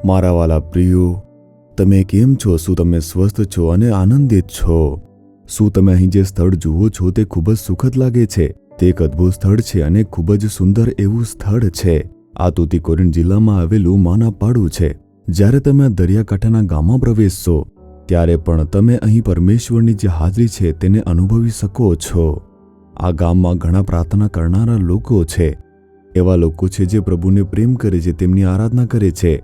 મારા વાલા પ્રિયો, તમે કેમ છો? શું તમે સ્વસ્થ છો અને આનંદિત છો? શું તમે અહીં જે સ્થળ જુઓ છો તે ખૂબ જ સુખદ લાગે છે? તે એક અદ્ભુત સ્થળ છે અને ખૂબ જ સુંદર એવું સ્થળ છે. આ તુતીકોરિન જિલ્લામાં આવેલું માનાપાડુ છે. જ્યારે તમે આ દરિયાકાંઠાના ગામમાં પ્રવેશશો ત્યારે પણ તમે અહીં પરમેશ્વરની જે હાજરી છે તેને અનુભવી શકો છો. આ ગામમાં ઘણા પ્રાર્થના કરનારા લોકો છે. એવા લોકો છે જે પ્રભુને પ્રેમ કરે છે, તેમની આરાધના કરે છે.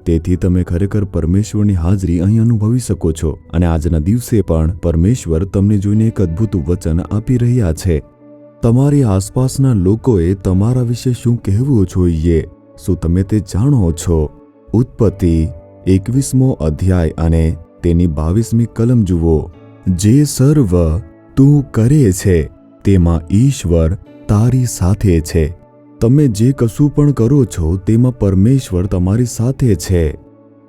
તેથી તમે ખરેખર પરમેશ્વરની હાજરી અહીં અનુભવી શકો છો. અને આજના દિવસે પણ પરમેશ્વર તમને જોઈને એક અદ્ભુત વચન આપી રહ્યા છે. તમારી આસપાસના લોકોએ તમારા વિશે શું કહેવું જોઈએ? શું તમે તે જાણો છો? ઉત્પત્તિ 21મો અધ્યાય અને તેની 22મી કલમ જુઓ. જે સર્વ તું કરે છે તેમાં ઈશ્વર તારી સાથે છે. તમે જે કશું પણ કરો છો તેમાં પરમેશ્વર તમારી સાથે છે.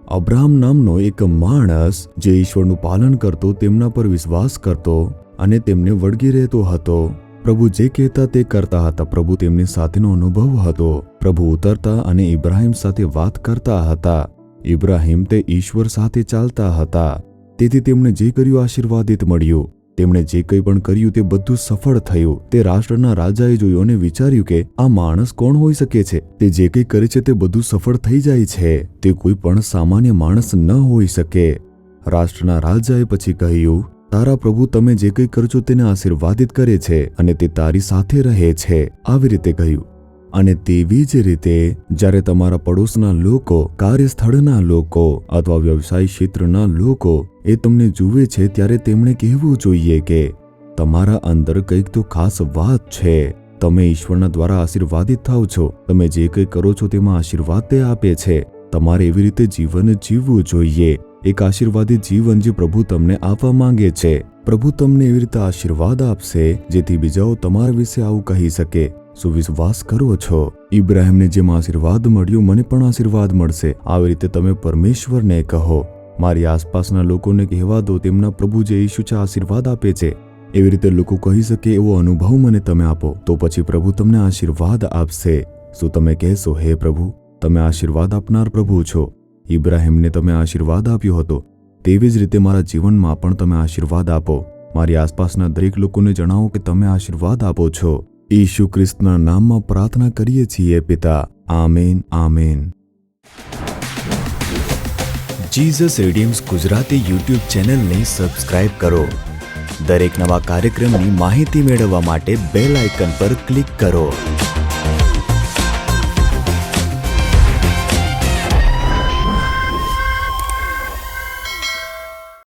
અબ્રાહમ નામનો એક માણસ જે ઈશ્વરનું પાલન કરતો, તેમના પર વિશ્વાસ કરતો અને તેમને વળગી રહેતો હતો. પ્રભુ જે કહેતા તે કરતા હતા. પ્રભુ તેમની સાથેનો અનુભવ હતો. પ્રભુ ઉતરતા અને ઇબ્રાહિમ સાથે વાત કરતા હતા. ઇબ્રાહિમ તે ઈશ્વર સાથે ચાલતા હતા. તેથી તેમણે જે કર્યું આશીર્વાદિત મળ્યું. તેમણે જે કંઈ પણ કર્યું તે બધું સફળ થયું. તે રાષ્ટ્રના રાજાએ જોયું અને વિચાર્યું કે આ માણસ કોણ હોઈ શકે છે? તે જે કંઈ કરે છે તે બધું સફળ થઈ જાય છે. તે કોઈ પણ સામાન્ય માણસ ન હોઈ શકે. રાષ્ટ્રના રાજાએ પછી કહ્યું, તારા પ્રભુ તમે જે કંઈ કરજો તેને આશીર્વાદિત કરે છે અને તે તારી સાથે રહે છે. આવી રીતે કહ્યું. અને તેવી જ રીતે જ્યારે તમારા પડોશના લોકો, કાર્યસ્થળના લોકો અથવા વ્યવસાય ક્ષેત્રના લોકો એ તમને જુએ છે ત્યારે તેમણે કહેવું જોઈએ કે તમારા અંદર કંઈક તો ખાસ વાત છે. તમે ઈશ્વરના દ્વારા આશીર્વાદિત થાવ છો. તમે જે કંઈ કરો છો તેમાં આશીર્વાદ તે આપે છે. તમારે એવી રીતે જીવન જીવવું જોઈએ. એક આશીર્વાદિત જીવન જે પ્રભુ તમને આપવા માંગે છે. પ્રભુ તમને એવી રીતે આશીર્વાદ આપશે જેથી બીજાઓ તમારા વિશે આવું કહી શકે. શું વિશ્વાસ કરો છો? ઇબ્રાહિમને જેમ આશીર્વાદ મળ્યો, મને પણ આશીર્વાદ મળશે. આવી રીતે તમે પરમેશ્વરને કહો, મારી આસપાસના લોકોને કહેવા દો તેમના પ્રભુ જે ઈસુ છે આશીર્વાદ આપે છે. એવી રીતે લોકો કહી શકે એવો અનુભવ મને તમે આપો, તો પછી પ્રભુ તમને આશીર્વાદ આપશે. શું તમે કહેશો, હે પ્રભુ, તમે આશીર્વાદ આપનાર પ્રભુ છો? ઇબ્રાહિમને તમે આશીર્વાદ આપ્યો હતો, તેવી જ રીતે મારા જીવનમાં પણ તમે આશીર્વાદ આપો. મારી આસપાસના દરેક લોકોને જણાવો કે તમે આશીર્વાદ આપો છો. ઈસુ ખ્રિસ્તના નામમાં પ્રાર્થના કરીએ છીએ પિતા. Amen, amen. Jesus Redeems Gujarati YouTube ચેનલને સબસ્ક્રાઇબ કરો. દરેક નવા કાર્યક્રમની માહિતી મેળવવા માટે બેલ આઇકન પર ક્લિક કરો.